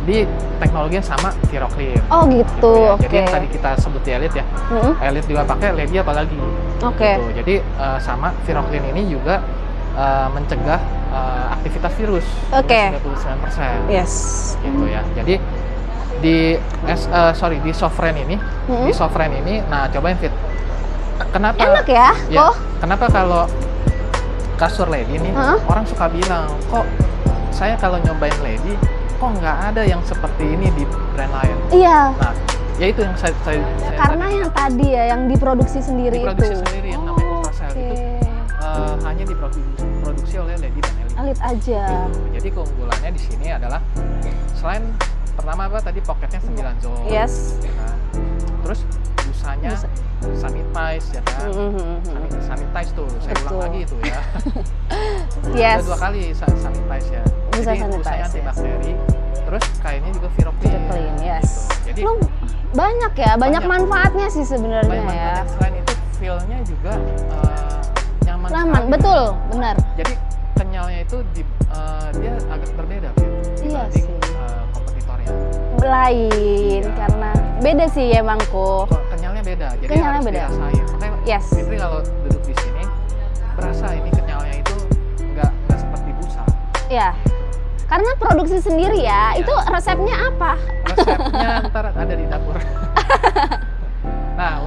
B: di teknologi yang sama Viroclean.
A: Oh gitu.
B: Ya.
A: Oke.
B: Jadi yang tadi kita sebut di Elite ya,
A: Mm-mm.
B: Elite juga pakai, Lady apalagi.
A: Oke.
B: Gitu. Jadi sama Viroclean ini juga mencegah aktivitas virus.
A: Oke.
B: 99%.
A: Yes.
B: Gitu ya. Jadi di Sovereign ini,
A: Mm-mm.
B: di Sovereign ini, nah cobain Fit. Kenapa?
A: Enak ya?
B: Ya,
A: Kok?
B: kenapa kalau kasur Lady nih,
A: Heeh.
B: orang suka bilang, kok saya kalau nyobain Lady, kok nggak ada yang seperti ini di brand lain.
A: Iya.
B: Nah, ya itu yang saya
A: Karena
B: tadi
A: yang tadi ya, yang diproduksi sendiri
B: diproduksi
A: itu.
B: sendiri yang namanya Ultracell
A: Oke.
B: itu hanya diproduksi oleh Lady dan Elite.
A: Elite aja.
B: Gitu. Jadi keunggulannya di sini adalah selain pertama apa tadi poketnya 9 zone.
A: Yes.
B: Ya kan? Terus busanya sanitize ya kan.
A: Mhm.
B: Sanitize tuh, saya
A: Betul.
B: ulang lagi itu ya.
A: Yes.
B: Ada 2 kali sanitize ya.
A: Bisa
B: Jadi
A: sanitize,
B: busanya
A: yes.
B: antibakteri, terus kainnya juga Viroclean.
A: Viroclean, yes.
B: Gitu. Jadi
A: Banyak ya, banyak
B: Banyak.
A: manfaatnya sih sebenarnya
B: banyak
A: ya.
B: manfaatnya. Selain itu feel-nya juga nyaman
A: Nyaman,
B: sekali.
A: betul, benar.
B: Jadi kenyalnya itu dia agak berbeda
A: Iya
B: dibanding
A: sih.
B: kompetitornya.
A: Lain
B: Iya.
A: karena beda sih emang kok.
B: Kok kenyalnya beda, jadi
A: Kenyalnya
B: harus
A: beda.
B: dirasain. Makanya
A: Yes.
B: Fitri kalau duduk di sini berasa ini kenyalnya itu nggak seperti busa.
A: Ya. Karena produksi sendiri ya.
B: Iya.
A: Itu resepnya apa?
B: Resepnya ntar ada di dapur. Nah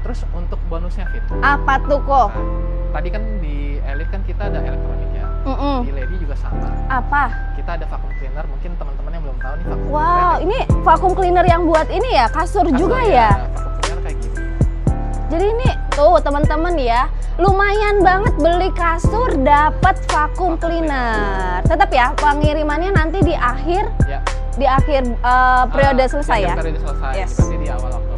B: terus untuk bonusnya Fit.
A: Apa tuh kok?
B: Nah, tadi kan di Elite kan kita ada elektronik ya.
A: Mm-mm.
B: Di Lady juga sama.
A: Apa?
B: Kita ada vacuum cleaner. Mungkin teman-teman yang belum tahu nih vacuum
A: Wow,
B: cleaner.
A: ini vacuum cleaner yang buat ini ya, kasur juga ya.
B: Vacuum cleaner kayak gini.
A: Jadi ini tuh teman-teman ya, lumayan banget beli kasur dapat vacuum cleaner. Tetap ya, pengirimannya nanti di akhir
B: Ya.
A: periode selesai ya.
B: Periode selesai.
A: Yes.
B: Berarti di awal Oktober.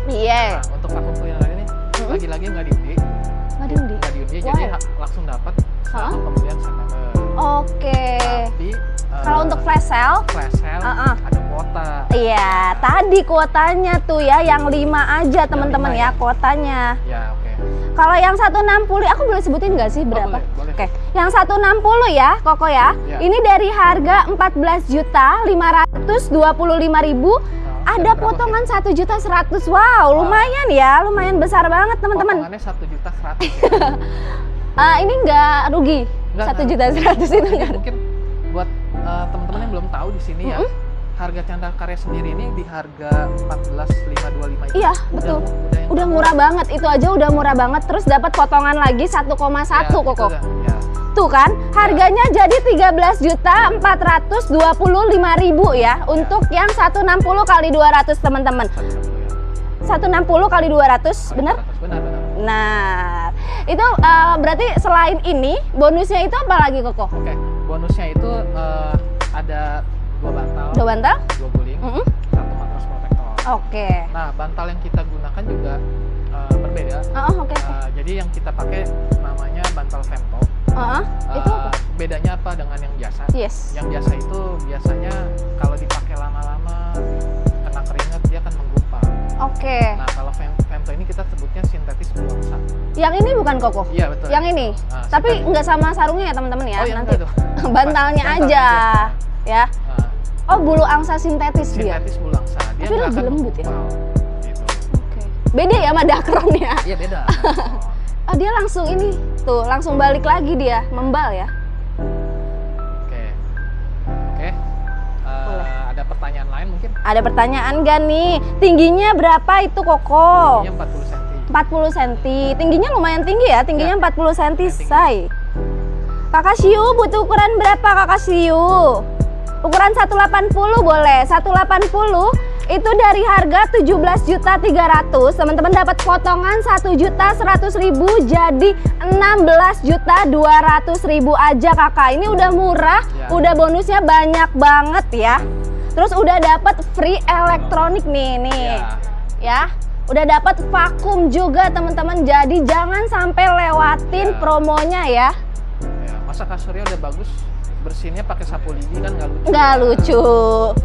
A: Iya.
B: Nah, untuk vacuum cleaner ini lagi-lagi nggak diundi.
A: Nggak diundi.
B: Nggak diundi,
A: Wow.
B: jadi langsung dapat
A: Hah?
B: selama pembelian September.
A: Oke.
B: Tapi
A: Kalau untuk flash sale,
B: flash sale ada kuota.
A: iya, tadi kuotanya tuh ya yang 5 aja teman-teman
B: 5
A: ya
B: ya.
A: kuotanya.
B: Ya, oke.
A: Kalau yang 160, aku boleh sebutin nggak sih berapa?
B: Boleh.
A: Oke, yang 160 ya, Koko ya.
B: Ya.
A: Ini dari harga 14.525.000, ada
B: berapa,
A: potongan 1.100.000. Wow, lumayan ya, lumayan besar banget teman-teman.
B: Potongannya 1.100.000
A: Ini nggak rugi.
B: Nggak,
A: 1.100.000 itu
B: Jadi
A: nggak.
B: mungkin buat teman-teman yang belum tahu di sini ya, harga Chandra Karya sendiri ini di harga 14.525 itu
A: Iya, betul.
B: yang
A: Udah murah banget, itu aja udah murah banget. Terus dapat potongan lagi 1,1 Koko.
B: Ya,
A: Tuh kan, harganya jadi 13.425.000 ya untuk yang 160 kali 200 teman-teman. 160 kali 200, benar?
B: Benar.
A: Nah, itu berarti selain ini bonusnya itu apa lagi Koko?
B: Oke, bonusnya itu ada 2 bantal,
A: 2 bantal?
B: 2 guling,
A: Mm-mm.
B: 1 matras protektor.
A: Oke.
B: Nah, bantal yang kita gunakan juga berbeda.
A: Oke.
B: Jadi yang kita pakai namanya bantal Vento.
A: Itu apa?
B: Bedanya apa dengan yang biasa?
A: Yes.
B: Yang biasa itu biasanya kalau dipakai lama-lama kena keringat dia akan menggumpal.
A: Oke.
B: Nah, kalau Vento ini kita sebutnya sintetis bulangsa.
A: Yang ini bukan koko?
B: Iya, betul.
A: Yang ini?
B: Nah,
A: Tapi
B: sintetis.
A: nggak sama sarungnya ya teman-teman ya?
B: Oh, iya,
A: Nanti
B: enggak tuh.
A: bantalnya aja. Ya.
B: Nah,
A: Oh, bulu angsa sintetis dia.
B: sintetis bulangsa. Dia
A: Tapi
B: nggak
A: lebih
B: akan
A: lembut ya?
B: wow, gitu.
A: Oke. Beda ya sama dakron ya?
B: Iya, beda.
A: Oh, dia langsung ini tuh, langsung balik lagi dia, membal ya.
B: Oke. Oke. Ada pertanyaan lain mungkin?
A: Ada pertanyaan gak nih? Tingginya berapa itu koko?
B: Tingginya 40 cm.
A: 40 cm. Tingginya lumayan tinggi ya, tingginya 40 cm,
B: tinggi.
A: say. Kakak Siu butuh ukuran berapa Kakak Siu? Ukuran 180 boleh. 180 itu dari harga 17.300.000, teman-teman dapat potongan 1.100.000 jadi 16.200.000 aja kakak. Ini udah murah,
B: Ya.
A: udah bonusnya banyak banget ya. Terus udah dapat free elektronik nih. Ya. Udah dapat vakum juga teman-teman. Jadi jangan sampai lewatin
B: Ya.
A: promonya ya.
B: Ya, masa kasurnya udah bagus, bersihnya pakai sapu lidi kan nggak lucu.
A: Nggak lucu.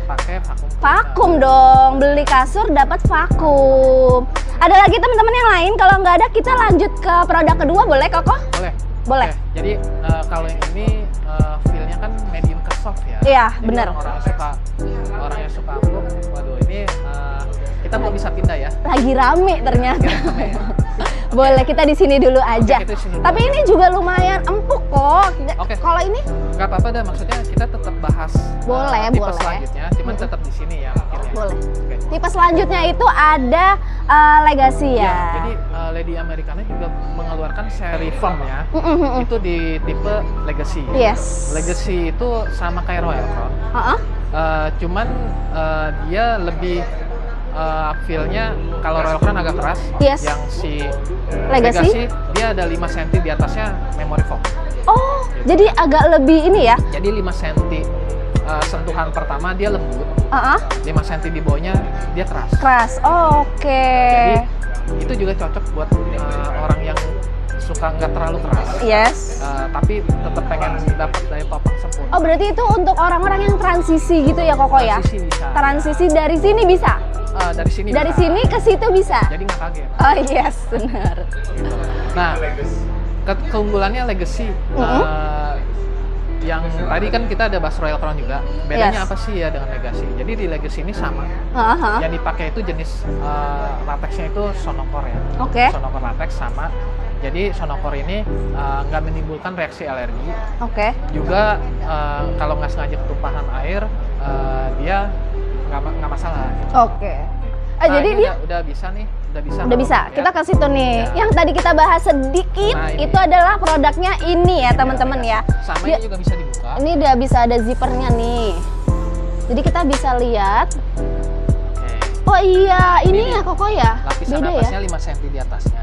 B: Pakai vakum.
A: Vakum dong, beli kasur dapat vakum. Ada lagi teman-teman yang lain? Kalau nggak ada kita lanjut ke produk kedua, boleh Koko?
B: Boleh.
A: Boleh.
B: Oke, jadi kalau yang ini feel-nya kan medium ke soft ya.
A: Iya,
B: Jadi
A: benar.
B: orang yang suka empuk, waduh ini kita belum bisa pindah ya.
A: Lagi rame ternyata.
B: Rame ya.
A: Boleh kita di sini dulu aja.
B: Oke, kita di sini dulu
A: Tapi
B: aja.
A: ini juga lumayan empuk kok.
B: Oke.
A: Kalau ini
B: Gak apa-apa dah, maksudnya kita tetap bahas
A: Boleh,
B: tipe
A: boleh.
B: selanjutnya, cuman tetap di sini ya mungkin ya.
A: boleh.
B: Oke.
A: Tipe selanjutnya itu ada Legacy ya.
B: Ya, jadi Lady Americana juga mengeluarkan seri foam ya. Itu di tipe Legacy.
A: Yes.
B: Legacy itu sama kayak Royal Crown. Cuman dia lebih feel-nya kalau Royal Crown agak keras.
A: Yes.
B: Yang si
A: Legacy?
B: dia ada 5 cm di atasnya memory foam.
A: Oh, jadi agak lebih ini ya?
B: Jadi 5 cm sentuhan pertama dia lembut. 5 cm di bawahnya dia keras.
A: Keras. Oh, oke.
B: Jadi itu juga cocok buat orang yang suka nggak terlalu keras.
A: Yes.
B: Tapi tetap pengen dapat daya topang sempurna.
A: Oh, berarti itu untuk orang-orang yang transisi gitu ya Koko ya?
B: Transisi bisa.
A: Transisi dari sini bisa?
B: Dari sini.
A: Dari
B: bisa.
A: sini ke situ bisa?
B: Jadi nggak kaget.
A: Oh yes, benar.
B: Nah, keunggulannya Legacy. Yang tadi kan kita ada bahas Royal Crown juga. Bedanya
A: Yes.
B: apa sih ya dengan Legacy? Jadi di Legacy ini sama. Yang dipakai itu jenis latexnya itu Sonocor ya.
A: Oke.
B: Sonocor latex sama. Jadi Sonocor ini nggak menimbulkan reaksi alergi.
A: Oke.
B: Juga kalau nggak sengaja ketumpahan air, dia nggak masalah. Gitu.
A: Oke.
B: Nah,
A: Jadi
B: ini
A: dia
B: udah bisa nih, udah bisa.
A: udah bisa.
B: Ya.
A: Kita ke situ nih.
B: Ya.
A: Yang tadi kita bahas sedikit
B: Nah, ini.
A: itu adalah produknya ini ya teman-teman ya.
B: Sama
A: Dia-
B: ini juga bisa dibuka.
A: Ini udah bisa ada zippernya nih. Jadi kita bisa lihat.
B: Oke.
A: Oh iya, ini
B: Ini
A: ya Koko ya.
B: Lapisan
A: Beda ya.
B: atasnya 5 cm di atasnya.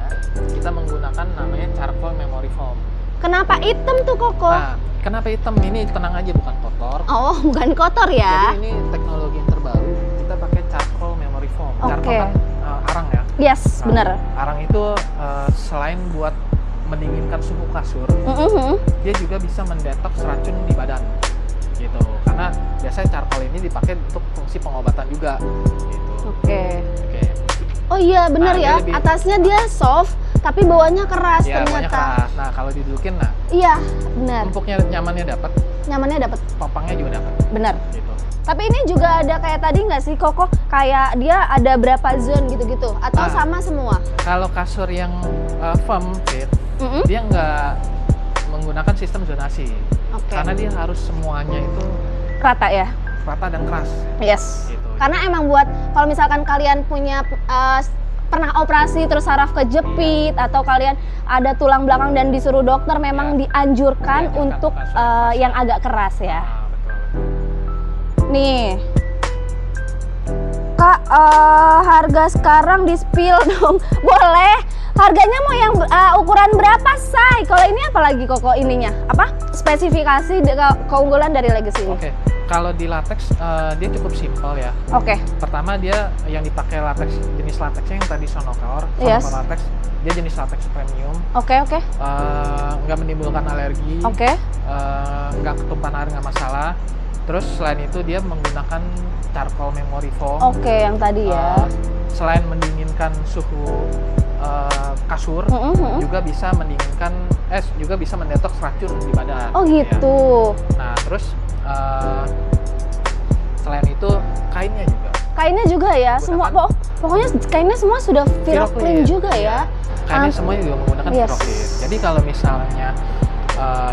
B: Kita menggunakan namanya charcoal memory foam.
A: Kenapa hitam tuh Koko?
B: Nah, kenapa hitam? Ini tenang aja, bukan kotor.
A: Oh, bukan kotor ya.
B: Jadi ini teknologi yang terbaru. Kita pakai charcoal memory foam.
A: Oke.
B: Charcoal kan arang ya.
A: Yes,
B: Nah,
A: bener.
B: Arang itu selain buat mendinginkan suhu kasur, dia juga bisa mendetoks racun di badan. Gitu. Karena biasanya charcoal ini dipakai untuk fungsi pengobatan juga. Gitu.
A: Oke.
B: Oke.
A: Oh iya, bener
B: Nah,
A: ya.
B: dia lebih-
A: Atasnya dia soft, tapi bawahnya keras
B: Ya, bawahnya
A: ternyata.
B: keras. Nah, kalau didudukin, nah,
A: Iya, benar.
B: empuknya nyamannya dapat,
A: Nyamannya dapat,
B: topangnya juga dapat.
A: benar.
B: Gitu.
A: Tapi ini juga ada kayak tadi nggak sih Koko? Kayak dia ada berapa zone gitu-gitu? Atau
B: Ah.
A: sama semua?
B: Kalau kasur yang firm fit, dia nggak menggunakan sistem zonasi.
A: Oke.
B: Karena dia harus semuanya itu
A: Rata ya?
B: rata dan keras.
A: Yes.
B: Gitu.
A: Karena emang buat kalau misalkan kalian punya pernah operasi terus saraf kejepit atau kalian ada tulang belakang dan disuruh dokter memang dianjurkan
B: Dianjurkan
A: untuk
B: kasur keras.
A: yang agak keras ya.
B: Nah, betul.
A: Nih, Kak, harga sekarang di spill dong. Boleh. Harganya mau yang ukuran berapa, Say? Kalau ini apa lagi Koko ininya? Apa? Spesifikasi keunggulan dari Legacy ini.
B: Oke. Kalau di latex dia cukup simpel ya.
A: Oke.
B: Pertama dia yang dipakai latex, jenis latexnya yang tadi Sonocore
A: Yes.
B: latex, dia jenis latex premium.
A: Oke.
B: Nggak menimbulkan alergi.
A: Oke.
B: Nggak ketumpahan air, nggak masalah. Terus selain itu dia menggunakan charcoal memory foam.
A: Oke, yang tadi ya.
B: Selain mendinginkan suhu kasur, juga bisa mendinginkan, juga bisa mendetoks racun di badan.
A: Oh gitu.
B: Ya. Nah terus selain itu kainnya juga.
A: Kainnya juga ya, semua pokoknya kainnya semua sudah Viroclean juga ya.
B: Kainnya semua juga menggunakan
A: Yes.
B: Viroclean. Jadi kalau misalnya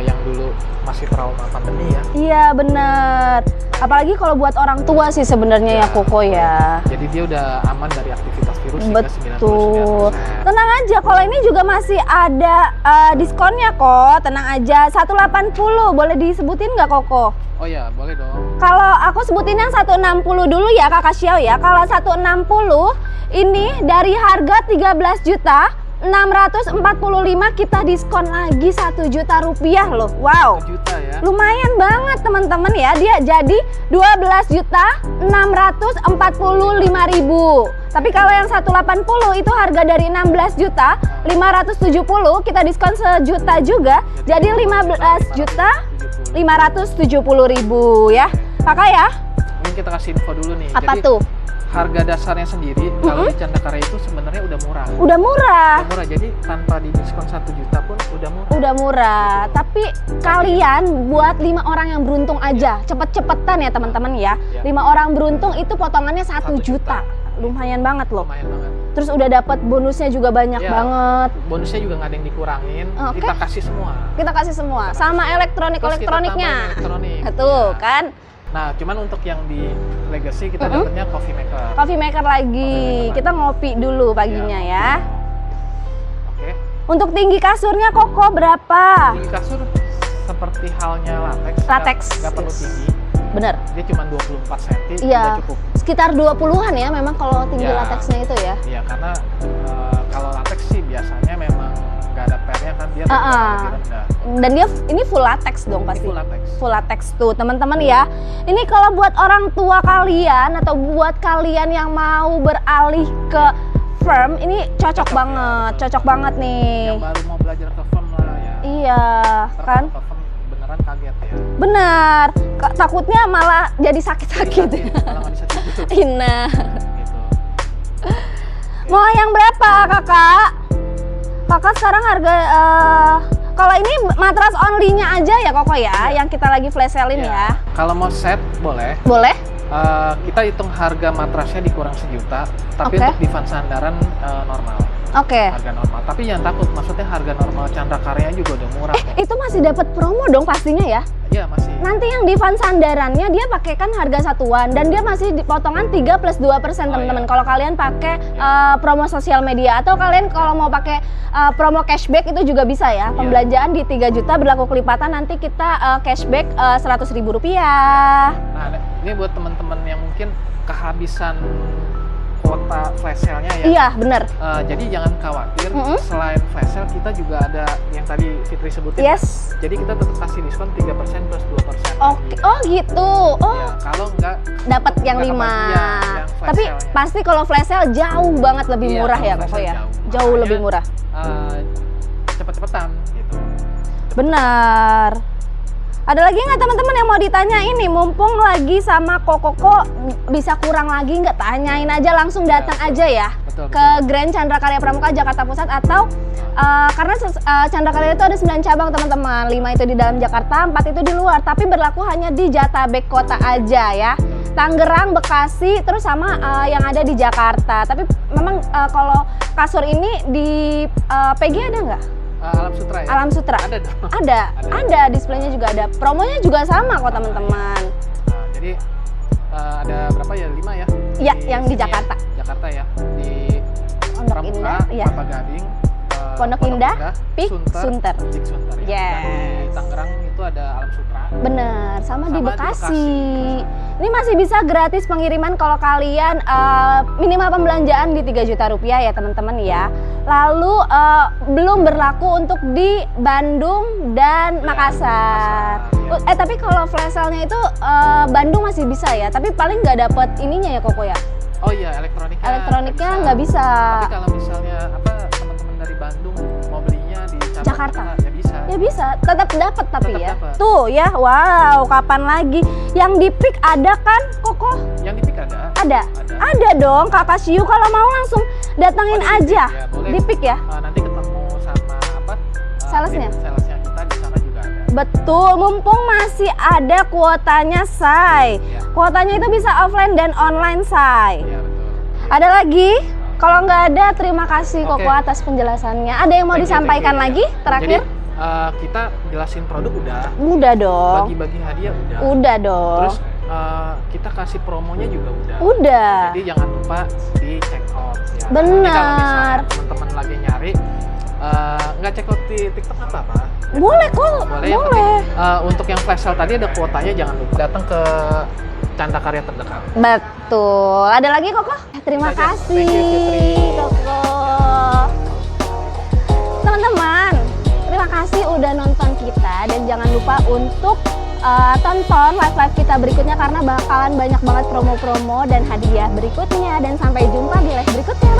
B: yang dulu masih trauma pandemi ya.
A: Iya benar. Apalagi kalau buat orang tua sih sebenarnya ya Koko ya.
B: Jadi dia udah aman dari aktivitas virus hingga
A: Betul.
B: 99%.
A: Tenang aja, kalau ini juga masih ada diskonnya kok. Tenang aja, 180. Boleh disebutin nggak Koko?
B: Oh ya, boleh dong.
A: Kalau aku sebutin yang 160 dulu ya Kakak Xiao ya. Kalau 160 ini dari harga 13 juta 645 kita diskon lagi 1 juta rupiah loh. Wow.
B: 1 juta ya.
A: Lumayan banget teman-teman ya. Dia jadi 12 juta 645.000. Tapi kalau yang 180 itu harga dari 16 juta 570, kita diskon sejuta juga. Jadi 15 juta 570.000 ya. Kakak ya.
B: Ini kita kasih info dulu nih.
A: Apa
B: Jadi,
A: tuh?
B: harga dasarnya sendiri kalau di Candakara itu sebenarnya udah murah.
A: Udah murah.
B: Udah murah, jadi tanpa di diskon 1 juta pun udah murah.
A: Udah murah. Tapi kalian buat 5 orang yang beruntung aja, cepet-cepetan ya teman-teman ya. 5 orang beruntung itu potongannya 1 juta. Lumayan banget loh.
B: Lumayan banget.
A: Terus udah dapat bonusnya juga banyak
B: Ya,
A: banget.
B: Bonusnya juga nggak ada yang dikurangin.
A: Oke.
B: Kita kasih semua.
A: Kita kasih semua sama
B: Terus kita
A: elektroniknya.
B: tambahin elektronik.
A: Tuh
B: Ya.
A: kan.
B: Nah, cuman untuk yang di Legacy kita dapatnya coffee maker.
A: Coffee maker lagi. Kita ngopi dulu paginya ya.
B: Oke.
A: Untuk tinggi kasurnya Koko berapa?
B: Tinggi kasur seperti halnya latex.
A: Latex.
B: Nggak perlu
A: Yes.
B: tinggi.
A: Bener.
B: Dia cuma 24 cm
A: Iya.
B: udah cukup.
A: Sekitar 20-an ya memang kalau tinggi
B: Ya.
A: latexnya itu ya.
B: Iya, karena kalau latex sih biasanya memang nggak ada pernya kan, dia lebih rendah.
A: Dan dia ini full latex dong
B: Ini
A: pasti.
B: full latex.
A: Full latex tuh teman-teman ya. Ini kalau buat orang tua kalian atau buat kalian yang mau beralih ke firm, ini cocok
B: Cocok,
A: banget,
B: ya,
A: cocok banget nih.
B: Yang baru mau belajar ke firm lah ya.
A: Iya,
B: Ntar
A: kan?
B: kalau ke firm beneran kaget ya.
A: Benar. Takutnya malah jadi sakit-sakit.
B: Malah nggak bisa tidur.
A: Ina.
B: Gitu.
A: Mau yang berapa, Kakak? Kakak sekarang harga kalau ini matras only-nya aja ya Koko ya, yang kita lagi flash sale-in ya.
B: Kalau mau set boleh.
A: Boleh?
B: Kita hitung harga matrasnya dikurang 1 juta, tapi
A: Oke.
B: untuk divan sandaran normal.
A: Oke.
B: Harga normal. Tapi jangan takut, maksudnya harga normal Candrakarya juga udah murah kok.
A: Itu masih dapat promo dong pastinya ya.
B: Iya, masih.
A: Nanti yang di van sandarannya dia pakaikan harga satuan dan dia masih dipotongan 3 plus 2% teman-teman.
B: Iya.
A: Kalau kalian pakai promo sosial media atau kalian kalau mau pakai promo cashback itu juga bisa ya. Pembelanjaan di 3 juta berlaku kelipatan, nanti kita cashback 100.000 rupiah.
B: Nah, ini buat teman-teman yang mungkin kehabisan kuota flash sale-nya ya.
A: Iya, bener.
B: Jadi jangan khawatir, selain flash sale kita juga ada yang tadi Fitri sebutin.
A: Yes.
B: Jadi kita tetap kasih diskon 3% plus 2%.
A: Oke, oh gitu. Oh,
B: Ya, kalau enggak
A: dapat yang
B: nggak
A: 5.
B: kebagian yang flash
A: Tapi
B: sale-nya.
A: pasti kalau flash sale jauh banget lebih
B: Iya,
A: murah
B: kalau
A: ya
B: flash
A: Koko
B: sale
A: ya.
B: jauh.
A: Jauh
B: Makanya,
A: lebih murah.
B: Cepet-cepetan gitu.
A: Benar. Ada lagi nggak teman-teman yang mau ditanya ini? Mumpung lagi sama Koko bisa kurang lagi nggak? Tanyain aja, langsung datang aja ya.
B: Betul,
A: Ke Grand Candrakarya Pramuka Jakarta Pusat atau karena Candrakarya itu ada 9 cabang teman-teman. 5 itu di dalam Jakarta, 4 itu di luar. Tapi berlaku hanya di Jatabek kota aja ya. Tangerang, Bekasi, terus sama yang ada di Jakarta. Tapi memang kalau kasur ini di PG ada nggak?
B: Alam Sutra ya?
A: Alam Sutra?
B: Ada dong.
A: Ada, displaynya juga ada. Promonya juga sama kok teman-teman.
B: Nah, jadi ada berapa ya? 5 ya?
A: Iya, yang di
B: sini
A: Jakarta.
B: Ya. Jakarta ya. Di
A: Pondok
B: Pramuka,
A: Indah, iya.
B: Kelapa Gading,
A: Pondok Indah, Pik, Sunter.
B: Pik Sunter ya.
A: Yes.
B: Dan di Tangerang itu ada Alam Sutra.
A: Bener, sama di
B: Sama di
A: Bekasi.
B: Bekasi.
A: Ini masih bisa gratis pengiriman kalau kalian minimal pembelanjaan di 3 juta rupiah ya teman-teman ya. Lalu belum berlaku untuk di Bandung dan
B: Ya,
A: Makassar.
B: Makassar.
A: Tapi kalau flash sale-nya itu Bandung masih bisa ya, tapi paling nggak dapet ininya ya Koko ya?
B: Oh iya, elektroniknya
A: nggak bisa.
B: Tapi kalau misalnya teman-teman dari Bandung mau belinya di
A: Jakarta
B: ya bisa.
A: Ya bisa, tetap dapat tapi
B: Tetap
A: ya.
B: dapet.
A: Tuh ya, wow, kapan lagi? Yang di Pick ada kan, Koko?
B: Yang di Pick ada?
A: Ada dong, Kakak Siu kalau mau langsung datangin
B: Oh,
A: aja.
B: ya, boleh.
A: Di Pick ya?
B: Nanti ketemu sama
A: Salesnya?
B: Salesnya kita di sana juga ada.
A: Betul, mumpung masih ada kuotanya, Say.
B: Ya.
A: Kuotanya itu bisa offline dan online, Say.
B: Iya betul.
A: Ada lagi? Kalau nggak ada, terima kasih
B: Oke.
A: Koko atas penjelasannya. Ada yang mau
B: Thank you,
A: disampaikan
B: thank you.
A: lagi terakhir?
B: Jadi kita jelasin produk udah,
A: Udah dong.
B: bagi-bagi hadiah udah.
A: Udah dong.
B: Terus kita kasih promonya juga udah.
A: Udah.
B: Jadi jangan lupa di check out ya.
A: Benar.
B: Nanti kalau misalnya teman-teman lagi nyari nggak check out di TikTok nggak apa-apa.
A: Boleh kok.
B: Boleh. Ya, tapi, untuk yang flash sale tadi ada kuotanya, jangan lupa datang ke Canda Karya terdekat.
A: Betul. Ada lagi Koko? Terima
B: Itu aja.
A: kasih
B: Thank you, Fitri.
A: Koko. Teman-teman, terima kasih udah nonton kita dan jangan lupa untuk tonton live-live kita berikutnya karena bakalan banyak banget promo-promo dan hadiah berikutnya, dan sampai jumpa di live berikutnya.